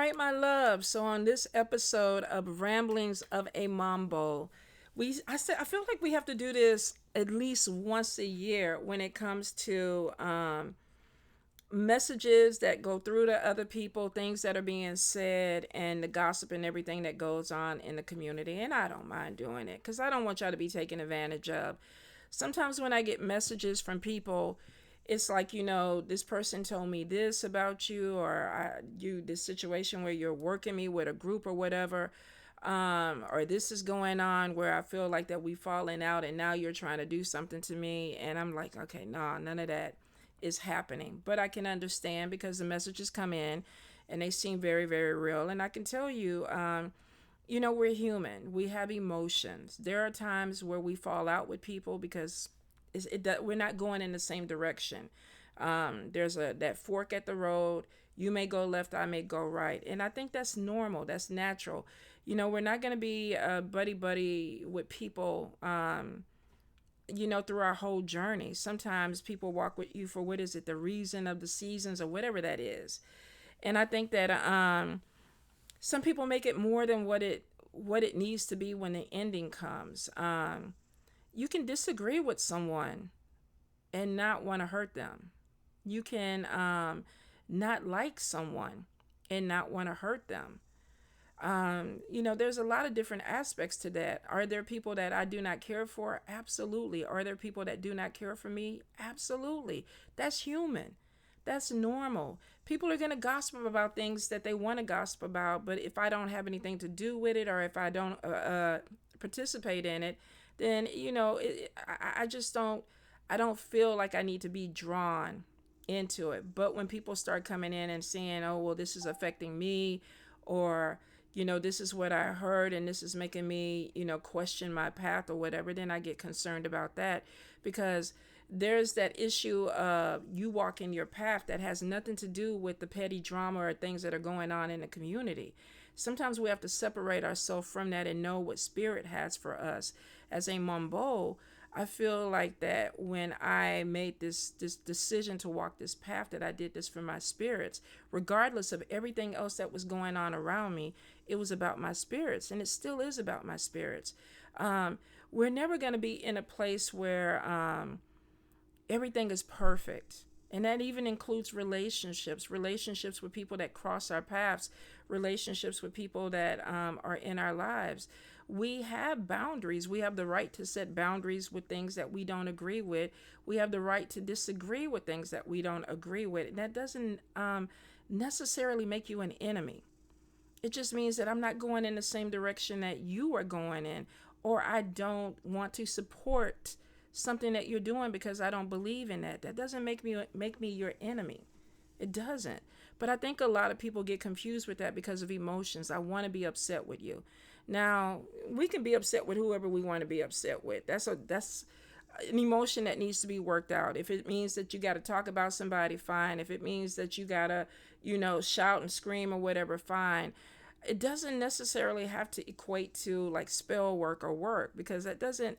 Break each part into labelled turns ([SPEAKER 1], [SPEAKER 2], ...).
[SPEAKER 1] right, my love. So on this episode of Ramblings of a Mambo, I feel like we have to do this at least once a year when it comes to messages that go through to other people, things that are being said, and the gossip and everything that goes on in the community. And I don't mind doing it because I don't want y'all to be taken advantage of. Sometimes when I get messages from people, it's like, this person told me this about you, or this situation where you're working me with a group or whatever, or this is going on where I feel like that we've fallen out and now you're trying to do something to me. And I'm like, okay, no, none of that is happening. But I can understand because the messages come in and they seem very, very real. And I can tell you, we're human. We have emotions. There are times where we fall out with people because we're not going in the same direction. There's that fork at the road. You may go left, I may go right, and I think that's normal. That's natural. We're not going to be buddy buddy with people. Through our whole journey. Sometimes people walk with you for what is it, the reason of the seasons or whatever that is. And I think that some people make it more than what it needs to be when the ending comes. You can disagree with someone and not want to hurt them. You can not like someone and not want to hurt them. There's a lot of different aspects to that. Are there people that I do not care for? Absolutely. Are there people that do not care for me? Absolutely. That's human. That's normal. People are going to gossip about things that they want to gossip about, but if I don't have anything to do with it, or if I don't participate in it, then I just don't. I don't feel like I need to be drawn into it. But when people start coming in and saying, "Oh, well, this is affecting me," or this is what I heard and this is making me, question my path or whatever, then I get concerned about that because there's that issue of you walking your path that has nothing to do with the petty drama or things that are going on in the community. Sometimes we have to separate ourselves from that and know what spirit has for us. As a Mambo, I feel like that when I made this decision to walk this path, that I did this for my spirits, regardless of everything else that was going on around me. It was about my spirits, and it still is about my spirits. We're never going to be in a place where everything is perfect. And that even includes relationships with people that cross our paths, relationships with people that are in our lives. We have boundaries. We have the right to set boundaries with things that we don't agree with. We have the right to disagree with things that we don't agree with. And that doesn't necessarily make you an enemy. It just means that I'm not going in the same direction that you are going in, or I don't want to support something that you're doing because I don't believe in that. That doesn't make me your enemy. It doesn't. But I think a lot of people get confused with that because of emotions. I want to be upset with you. Now, we can be upset with whoever we want to be upset with. That's an emotion that needs to be worked out. If it means that you got to talk about somebody, fine. If it means that you got to, shout and scream or whatever, fine. It doesn't necessarily have to equate to like spell work or work, because that doesn't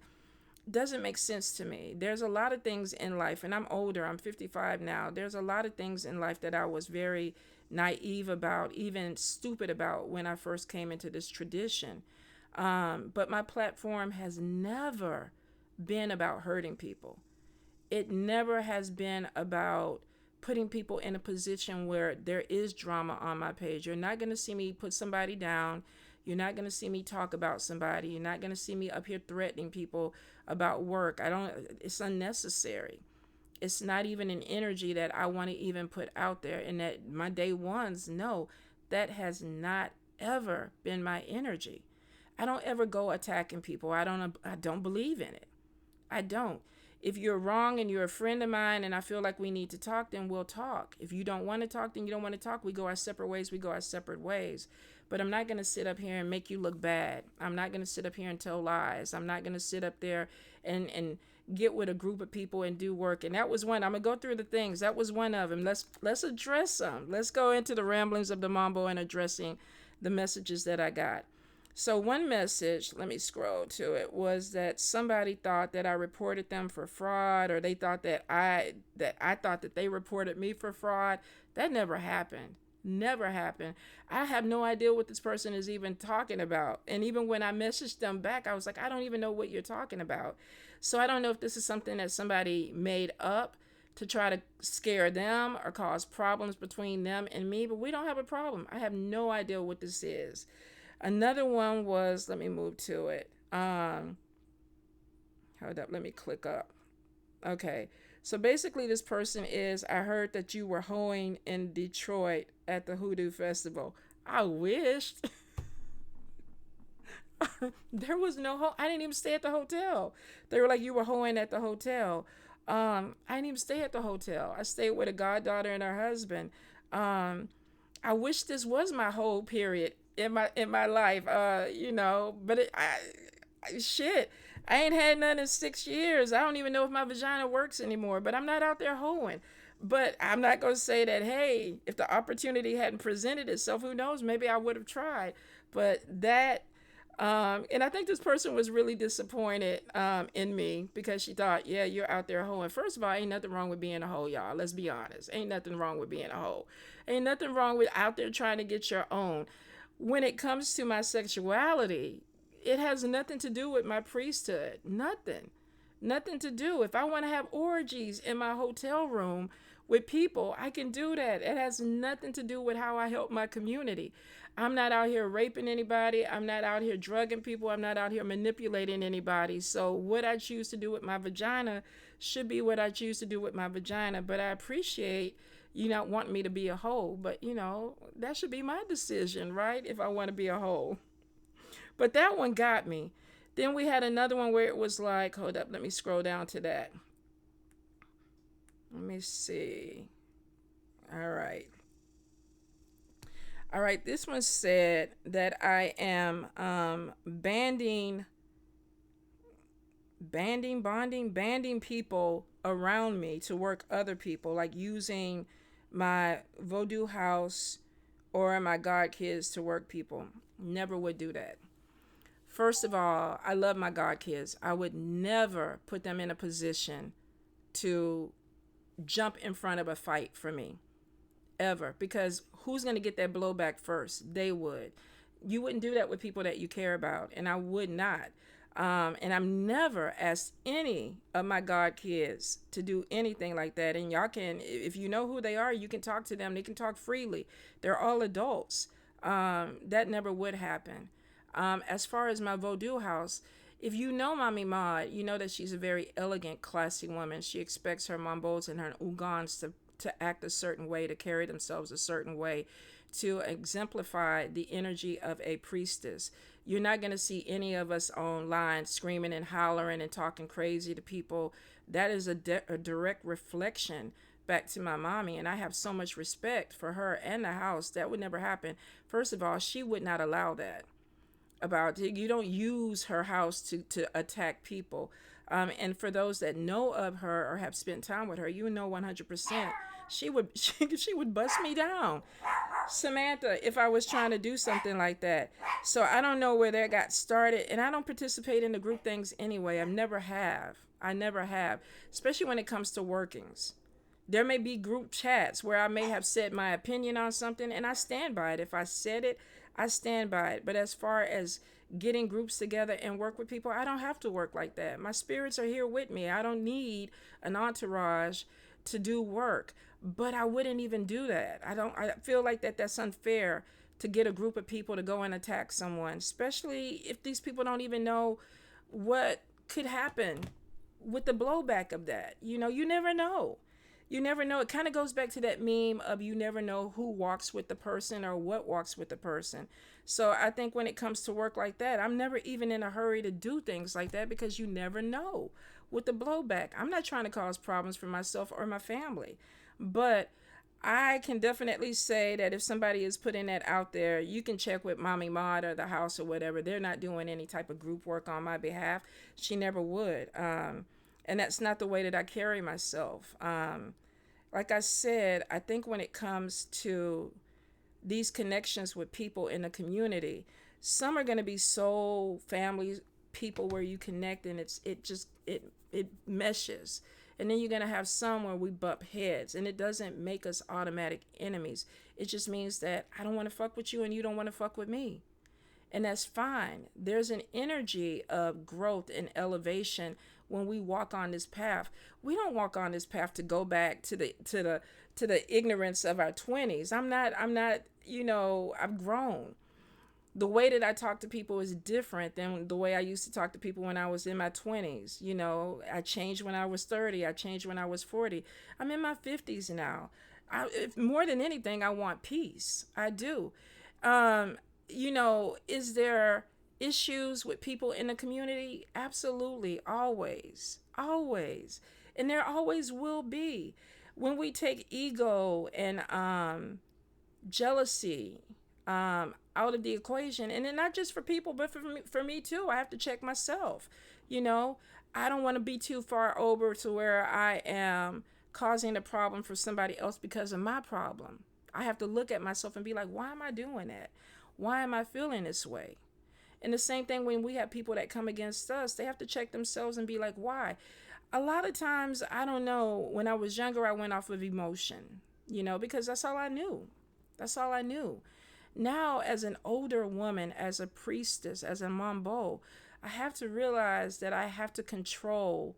[SPEAKER 1] make sense to me. There's a lot of things in life, and I'm older, I'm 55 now. There's a lot of things in life that I was very naive about, even stupid about when I first came into this tradition. But my platform has never been about hurting people. It never has been about putting people in a position where there is drama on my page. You're not going to see me put somebody down. You're not going to see me talk about somebody. You're not going to see me up here threatening people about work. It's unnecessary. It's not even an energy that I want to even put out there. And that my day ones, no, that has not ever been my energy. I don't ever go attacking people. I don't believe in it. I don't. If you're wrong and you're a friend of mine and I feel like we need to talk, then we'll talk. If you don't want to talk, then you don't want to talk. We go our separate ways. We go our separate ways. But I'm not going to sit up here and make you look bad. I'm not going to sit up here and tell lies. I'm not going to sit up there and get with a group of people and do work. And that was one. I'm going to go through the things. That was one of them. Let's address them. Let's go into the ramblings of the Mambo and addressing the messages that I got. So one message, let me scroll to it, was that somebody thought that I reported them for fraud, or they thought that I thought that they reported me for fraud. That never happened. Never happened. I have no idea what this person is even talking about. And even when I messaged them back, I was like, I don't even know what you're talking about. So I don't know if this is something that somebody made up to try to scare them or cause problems between them and me, but we don't have a problem. I have no idea what this is. Another one was, let me move to it. Hold up, let me click up. Okay. So basically, this person is, I heard that you were hoeing in Detroit at the Hoodoo Festival. I wished. There was no ho. I didn't even stay at the hotel. They were like, you were hoeing at the hotel. I didn't even stay at the hotel. I stayed with a goddaughter and her husband. Um, I wish this was my whole period in my life. But shit. I ain't had none in 6 years. I don't even know if my vagina works anymore, but I'm not out there hoeing. But I'm not going to say that, hey, if the opportunity hadn't presented itself, who knows? Maybe I would have tried. But and I think this person was really disappointed in me because she thought, yeah, you're out there hoeing. First of all, ain't nothing wrong with being a hoe, y'all. Let's be honest. Ain't nothing wrong with being a hoe. Ain't nothing wrong with out there trying to get your own. When it comes to my sexuality, it has nothing to do with my priesthood. Nothing. Nothing to do. If I want to have orgies in my hotel room with people, I can do that. It has nothing to do with how I help my community. I'm not out here raping anybody. I'm not out here drugging people. I'm not out here manipulating anybody. So what I choose to do with my vagina should be what I choose to do with my vagina. But I appreciate you not wanting me to be a hoe. But, that should be my decision, right? If I want to be a hoe. But that one got me. Then we had another one where it was like, hold up, let me scroll down to that. Let me see. All right. All right, this one said that I am banding people around me to work other people, like using my Vodou house or my God kids to work people. Never would do that. First of all, I love my God kids. I would never put them in a position to jump in front of a fight for me. Ever. Because who's going to get that blowback first? They would. You wouldn't do that with people that you care about. And I would not. And I've never asked any of my God kids to do anything like that. And y'all can, if you know who they are, you can talk to them. They can talk freely. They're all adults. That never would happen. As far as my Vodou house, if you know Mommy Maud, you know that she's a very elegant, classy woman. She expects her Mambos and her Ugans to act a certain way, to carry themselves a certain way, to exemplify the energy of a priestess. You're not going to see any of us online screaming and hollering and talking crazy to people. That is a direct reflection back to my mommy, and I have so much respect for her and the house. That would never happen. First of all, she would not allow that. You don't use her house to attack people. And for those that know of her or have spent time with her, 100%, she would bust me down, Samantha, if I was trying to do something like that. So I don't know where that got started, and I don't participate in the group things anyway. I never have, especially when it comes to workings. There may be group chats where I may have said my opinion on something, and I stand by it. If I said it, I stand by it. But as far as getting groups together and work with people, I don't have to work like that. My spirits are here with me. I don't need an entourage to do work. But I wouldn't even do that. I feel like that's unfair to get a group of people to go and attack someone, especially if these people don't even know what could happen with the blowback of that. You never know. You never know. It kind of goes back to that meme of you never know who walks with the person or what walks with the person. So I think when it comes to work like that, I'm never even in a hurry to do things like that because you never know with the blowback. I'm not trying to cause problems for myself or my family. But I can definitely say that if somebody is putting that out there, you can check with Mommy Maud or the house or whatever. They're not doing any type of group work on my behalf. She never would. And that's not the way that I carry myself. Like I said, I think when it comes to these connections with people in the community, some are going to be soul family people where you connect and it meshes. And then you're going to have some where we bump heads, and it doesn't make us automatic enemies. It just means that I don't want to fuck with you and you don't want to fuck with me. And that's fine. There's an energy of growth and elevation when we walk on this path. We don't walk on this path to go back to the ignorance of our 20s. I'm not, I've grown. The way that I talk to people is different than the way I used to talk to people when I was in my 20s. I changed when I was 30. I changed when I was 40. I'm in my 50s now. If more than anything, I want peace. I do. Is there issues with people in the community? Absolutely. Always. Always. And there always will be. When we take ego and jealousy out of the equation, and then not just for people, but for me too. I have to check myself. I don't want to be too far over to where I am causing a problem for somebody else because of my problem. I have to look at myself and be like, why am I doing that? Why am I feeling this way? And the same thing when we have people that come against us, they have to check themselves and be like, why? A lot of times, I don't know, when I was younger, I went off of emotion, because that's all I knew. That's all I knew. Now, as an older woman, as a priestess, as a Mambo, I have to realize that I have to control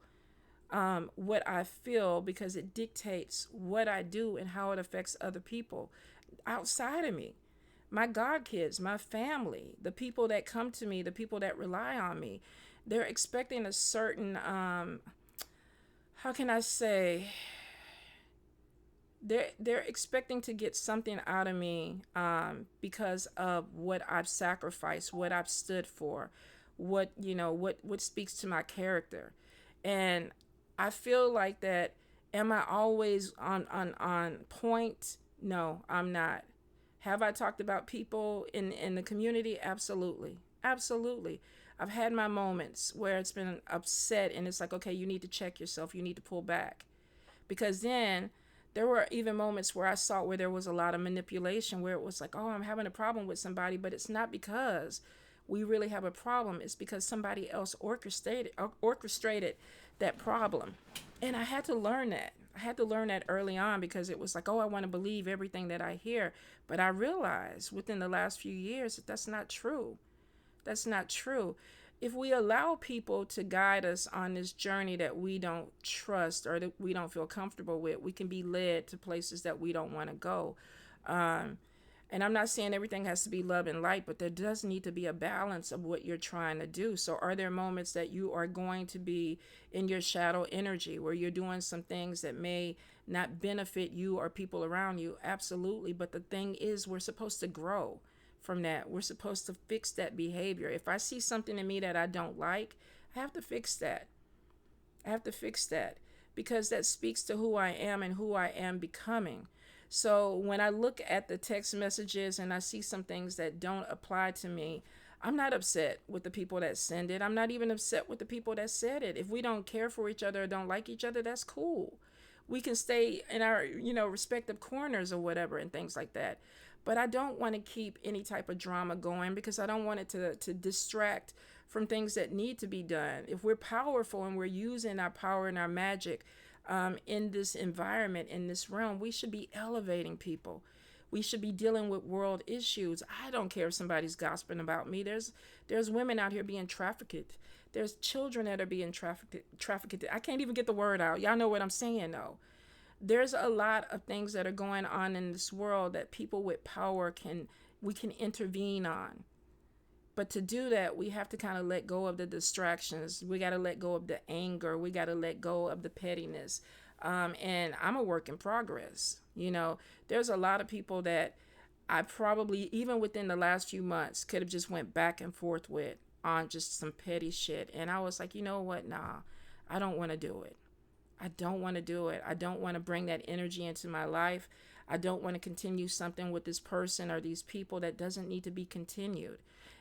[SPEAKER 1] what I feel, because it dictates what I do and how it affects other people outside of me. My God kids, my family, the people that come to me, the people that rely on me, they're expecting a certain, how can I say, they're expecting to get something out of me because of what I've sacrificed, what I've stood for, what speaks to my character. And I feel like that. Am I always on point? No, I'm not. Have I talked about people in the community? Absolutely. Absolutely. I've had my moments where it's been upset and it's like, okay, you need to check yourself. You need to pull back. Because then there were even moments where I saw where there was a lot of manipulation, where it was like, oh, I'm having a problem with somebody, but it's not because we really have a problem. It's because somebody else orchestrated that problem. And I had to learn that. I had to learn that early on, because it was like, oh, I want to believe everything that I hear. But I realized within the last few years that that's not true. That's not true. If we allow people to guide us on this journey that we don't trust or that we don't feel comfortable with, we can be led to places that we don't want to go. And I'm not saying everything has to be love and light, but there does need to be a balance of what you're trying to do. So are there moments that you are going to be in your shadow energy where you're doing some things that may not benefit you or people around you? Absolutely. But the thing is, we're supposed to grow from that. We're supposed to fix that behavior. If I see something in me that I don't like, I have to fix that. I have to fix that, because that speaks to who I am and who I am becoming. So when I look at the text messages and I see some things that don't apply to me, I'm not upset with the people that send it. I'm not even upset with the people that said it. If we don't care for each other or don't like each other, that's cool. We can stay in our, respective corners or whatever and things like that. But I don't want to keep any type of drama going, because I don't want it to distract from things that need to be done. If we're powerful and we're using our power and our magic in this environment, in this realm, we should be elevating people. We should be dealing with world issues. I don't care if somebody's gossiping about me. There's women out here being trafficked. There's children that are being trafficked. I can't even get the word out. Y'all know what I'm saying, though. There's a lot of things that are going on in this world that people with power can intervene on. But to do that, we have to kind of let go of the distractions. We got to let go of the anger. We got to let go of the pettiness. And I'm a work in progress. There's a lot of people that I probably, even within the last few months, could have just went back and forth with on just some petty shit. And I was like, you know what? Nah, I don't want to do it. I don't want to do it. I don't want to bring that energy into my life. I don't want to continue something with this person or these people that doesn't need to be continued.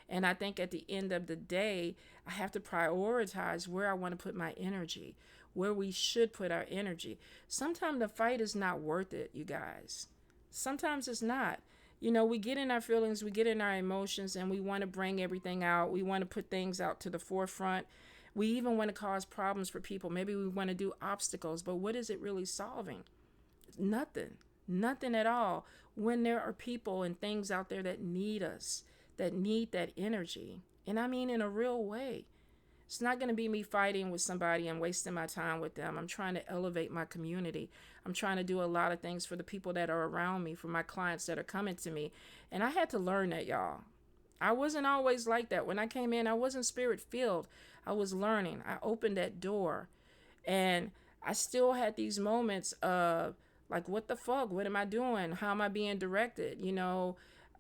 [SPEAKER 1] And I think at the end of the day, I have to prioritize where I want to put my energy, where we should put our energy. Sometimes the fight is not worth it, you guys. Sometimes it's not. We get in our feelings, we get in our emotions, and we want to bring everything out. We want to put things out to the forefront. We even want to cause problems for people. Maybe we want to do obstacles, but what is it really solving? Nothing. Nothing at all. When there are people and things out there that need us, that need that energy. And I mean in a real way. It's not going to be me fighting with somebody and wasting my time with them. I'm trying to elevate my community. I'm trying to do a lot of things for the people that are around me, for my clients that are coming to me. And I had to learn that, y'all. I wasn't always like that. When I came in, I wasn't spirit filled. I was learning. I opened that door. And I still had these moments of like, what the fuck? What am I doing? How am I being directed? You know,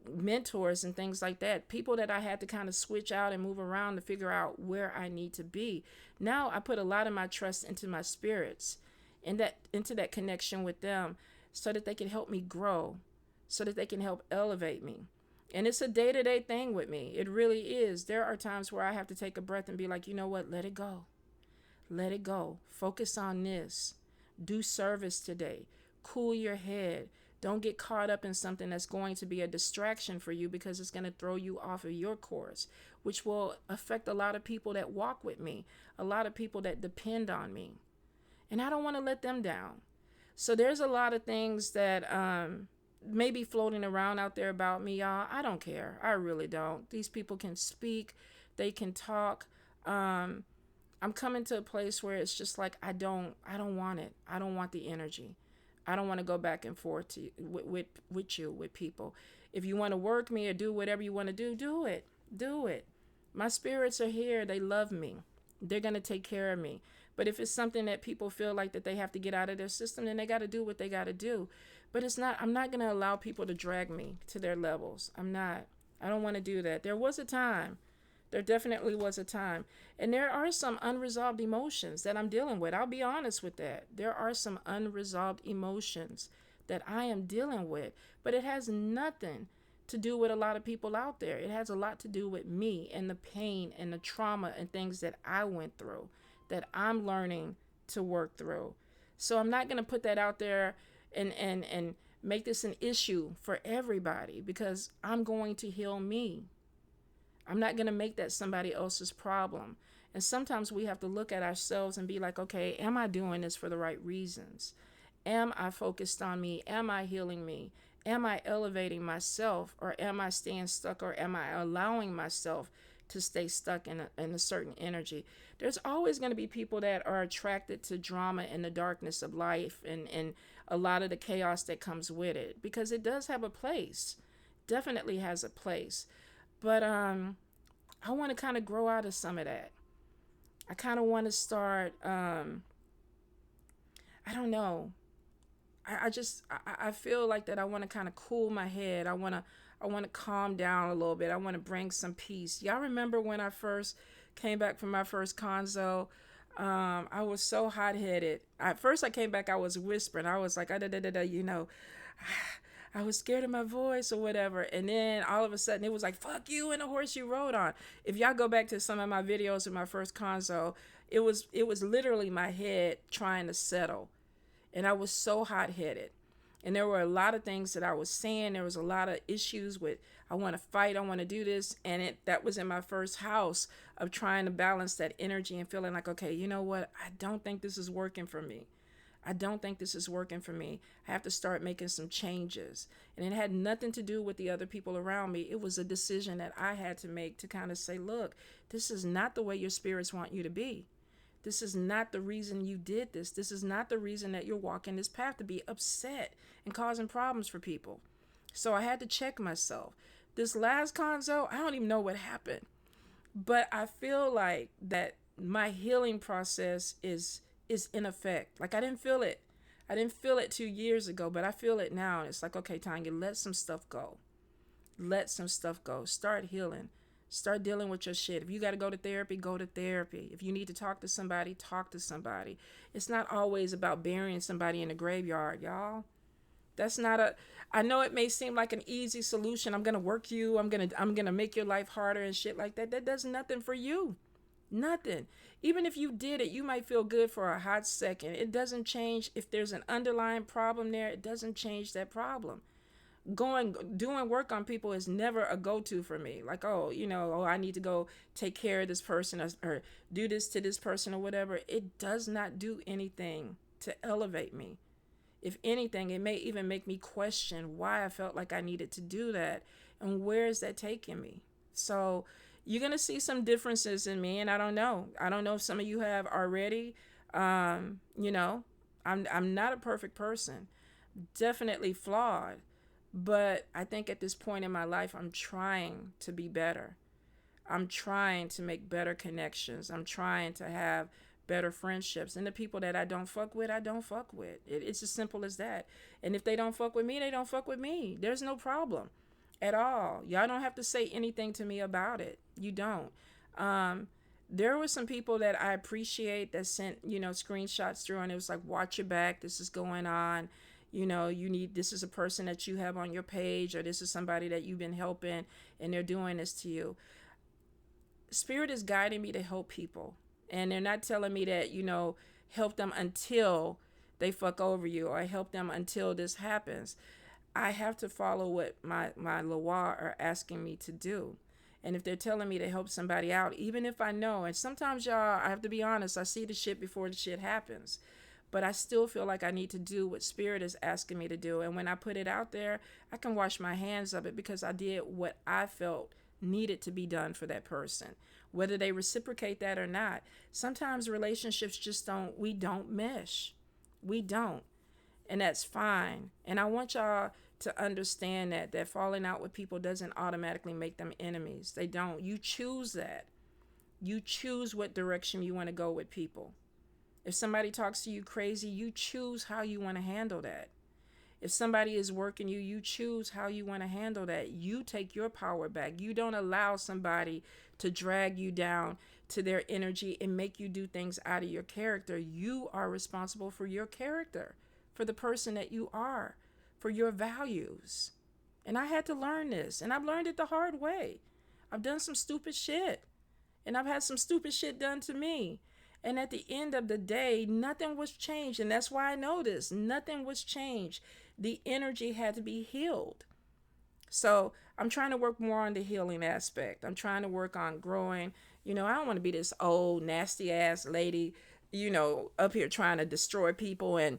[SPEAKER 1] mentors and things like that, people that I had to kind of switch out and move around to figure out where I need to be. Now I put a lot of my trust into my spirits and into that connection with them so that they can help me grow, so that they can help elevate me. And it's a day-to-day thing with me. It really is. There are times where I have to take a breath and be like, you know what? Let it go. Let it go. Focus on this. Do service today. Cool your head. Don't get caught up in something that's going to be a distraction for you, because it's going to throw you off of your course, which will affect a lot of people that walk with me, a lot of people that depend on me. And I don't want to let them down. So there's a lot of things that may be floating around out there about me, y'all. I don't care. I really don't. These people can speak. They can talk. I'm coming to a place where it's just like, I don't want it. I don't want the energy. I don't want to go back and forth with people. If you want to work me or do whatever you want to do, do it. Do it. My spirits are here. They love me. They're going to take care of me. But if it's something that people feel like that they have to get out of their system, then they got to do what they got to do. But I'm not going to allow people to drag me to their levels. I'm not. I don't want to do that. There was a time. There definitely was a time. And there are some unresolved emotions that I'm dealing with. I'll be honest with that. There are some unresolved emotions that I am dealing with. But it has nothing to do with a lot of people out there. It has a lot to do with me and the pain and the trauma and things that I went through, that I'm learning to work through. So I'm not going to put that out there and make this an issue for everybody, because I'm going to heal me. I'm not going to make that somebody else's problem. And sometimes we have to look at ourselves and be like, okay, am I doing this for the right reasons? Am I focused on me? Am I healing me? Am I elevating myself, or am I staying stuck, or am I allowing myself to stay stuck in a certain energy? There's always going to be people that are attracted to drama and the darkness of life and a lot of the chaos that comes with it, because it does have a place. Definitely has a place. But I want to kind of grow out of some of that. I kind of want to start, I don't know. I feel like that I want to kind of cool my head. I want to calm down a little bit. I want to bring some peace. Y'all remember when I first came back from my first conzo? I was so hot-headed. At first I came back, I was whispering. I was like, you know, I was scared of my voice or whatever. And then all of a sudden it was like, fuck you and the horse you rode on. If y'all go back to some of my videos of my first conzo, it was literally my head trying to settle. And I was so hot-headed. And there were a lot of things that I was saying. There was a lot of issues with, I want to fight, I want to do this. And that was in my first house of trying to balance that energy and feeling like, okay, you know what? I don't think this is working for me. I don't think this is working for me. I have to start making some changes. And it had nothing to do with the other people around me. It was a decision that I had to make to kind of say, look, this is not the way your spirits want you to be. This is not the reason you did this. This is not the reason that you're walking this path, to be upset and causing problems for people. So I had to check myself. This last conzo, I don't even know what happened. But I feel like that my healing process is in effect. Like I didn't feel it. I didn't feel it 2 years ago, but I feel it now. And it's like, okay, Tanya, let some stuff go. Let some stuff go. Start healing. Start dealing with your shit. If you got to go to therapy, go to therapy. If you need to talk to somebody, talk to somebody. It's not always about burying somebody in the graveyard, y'all. That's not I know it may seem like an easy solution. I'm going to work you. I'm going to make your life harder and shit like that. That does nothing for you. Nothing. Even if you did it, you might feel good for a hot second. It doesn't change. If there's an underlying problem there, it doesn't change that problem. Doing work on people is never a go-to for me. Like, oh, I need to go take care of this person, or do this to this person or whatever. It does not do anything to elevate me. If anything, it may even make me question why I felt like I needed to do that, and where is that taking me. So you're going to see some differences in me, and I don't know if some of you have already. um you know I'm not a perfect person, definitely flawed, but I think at this point in my life, I'm trying to be better. I'm trying to make better connections. I'm trying to have better friendships. And the people that I don't fuck with, I don't fuck with. It's as simple as that. And if they don't fuck with me, they don't fuck with me. There's no problem at all. Y'all don't have to say anything to me about it. You don't. There were some people that I appreciate that sent, screenshots through, and it was like, watch your back. This is going on. This is a person that you have on your page, or this is somebody that you've been helping, and they're doing this to you. Spirit is guiding me to help people, and they're not telling me that, help them until they fuck over you, or help them until this happens. I have to follow what my law are asking me to do. And if they're telling me to help somebody out, even if I know, and sometimes, y'all, I have to be honest, I see the shit before the shit happens. But I still feel like I need to do what Spirit is asking me to do. And when I put it out there, I can wash my hands of it, because I did what I felt needed to be done for that person. Whether they reciprocate that or not. Sometimes relationships just we don't mesh. We don't. And that's fine. And I want y'all to understand that falling out with people doesn't automatically make them enemies. They don't. You choose that. You choose what direction you want to go with people. If somebody talks to you crazy, you choose how you want to handle that. If somebody is working you, you choose how you want to handle that. You take your power back. You don't allow somebody to drag you down to their energy and make you do things out of your character. You are responsible for your character, for the person that you are, for your values. And I had to learn this, and I've learned it the hard way. I've done some stupid shit, and I've had some stupid shit done to me. And at the end of the day, nothing was changed. And that's why I know this. Nothing was changed. The energy had to be healed. So I'm trying to work more on the healing aspect. I'm trying to work on growing. I don't want to be this old, nasty ass lady, up here trying to destroy people and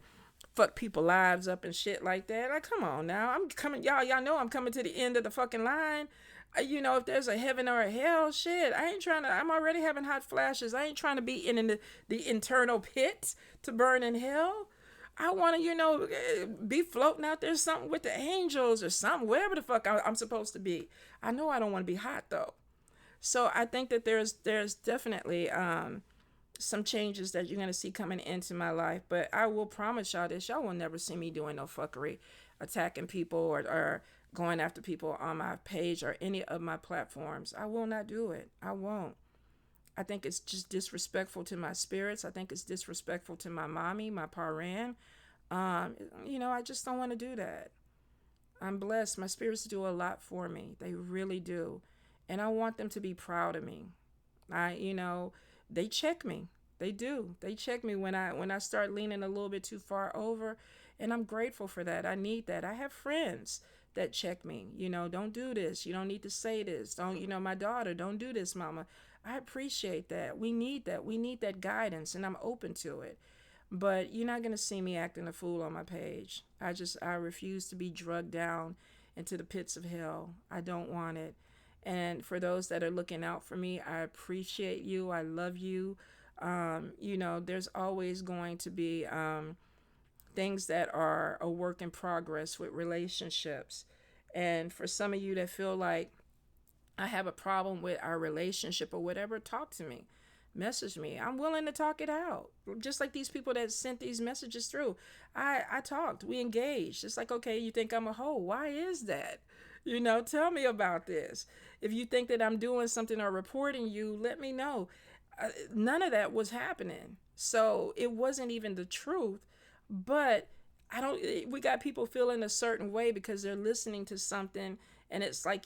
[SPEAKER 1] fuck people lives up and shit like that. Like, come on now. I'm coming. Y'all know I'm coming to the end of the fucking line. If there's a heaven or a hell, shit, I'm already having hot flashes. I ain't trying to be in the internal pit to burn in hell. I want to, be floating out there something with the angels or something, wherever the fuck I'm supposed to be. I know I don't want to be hot, though. So I think that there's definitely some changes that you're going to see coming into my life. But I will promise y'all this. Y'all will never see me doing no fuckery, attacking people or going after people on my page or any of my platforms. I will not do it. I won't. I think it's just disrespectful to my spirits. I think it's disrespectful to my mommy, my paran. I just don't want to do that. I'm blessed. My spirits do a lot for me. They really do. And I want them to be proud of me. They check me. They do. They check me when I start leaning a little bit too far over. And I'm grateful for that. I need that. I have friends that check me. Don't do this. You don't need to say this. Don't, my daughter, don't do this, mama. I appreciate that. We need that. We need that guidance, and I'm open to it. But you're not going to see me acting a fool on my page. I refuse to be drugged down into the pits of hell. I don't want it. And for those that are looking out for me, I appreciate you. I love you. There's always going to be things that are a work in progress with relationships. And for some of you that feel like I have a problem with our relationship or whatever, talk to me. Message me. I'm willing to talk it out. Just like these people that sent these messages through. I talked. We engaged. It's like, okay, you think I'm a hoe. Why is that? Tell me about this. If you think that I'm doing something or reporting you, let me know. None of that was happening. So it wasn't even the truth. But we got people feeling a certain way because they're listening to something, and it's like,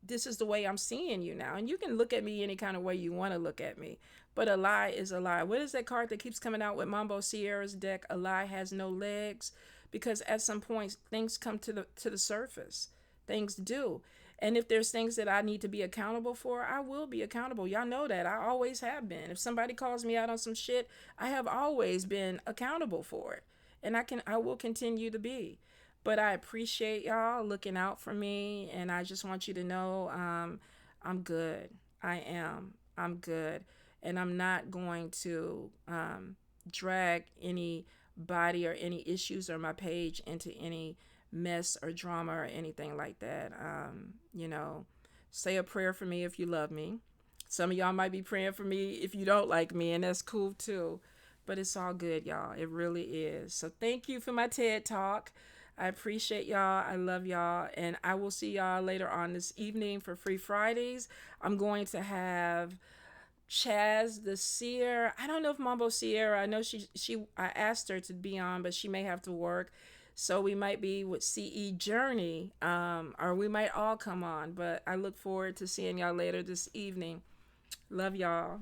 [SPEAKER 1] this is the way I'm seeing you now. And you can look at me any kind of way you want to look at me, but a lie is a lie. What is that card that keeps coming out with Mambo Sierra's deck? A lie has no legs. because at some point things come to the surface. Things do. And if there's things that I need to be accountable for, I will be accountable. Y'all know that. I always have been. If somebody calls me out on some shit, I have always been accountable for it. And I will continue to be. But I appreciate y'all looking out for me, and I just want you to know I'm good. I am. I'm good. And I'm not going to drag anybody or any issues or my page into any mess or drama or anything like that. Say a prayer for me if you love me. Some of y'all might be praying for me if you don't like me, and that's cool too. But it's all good, y'all. It really is. So thank you for my TED Talk. I appreciate y'all. I love y'all. And I will see y'all later on this evening for Free Fridays. I'm going to have Chaz the Seer. I don't know if Mambo Sierra. I know I asked her to be on, but she may have to work. So we might be with CE Journey, or we might all come on. But I look forward to seeing y'all later this evening. Love y'all.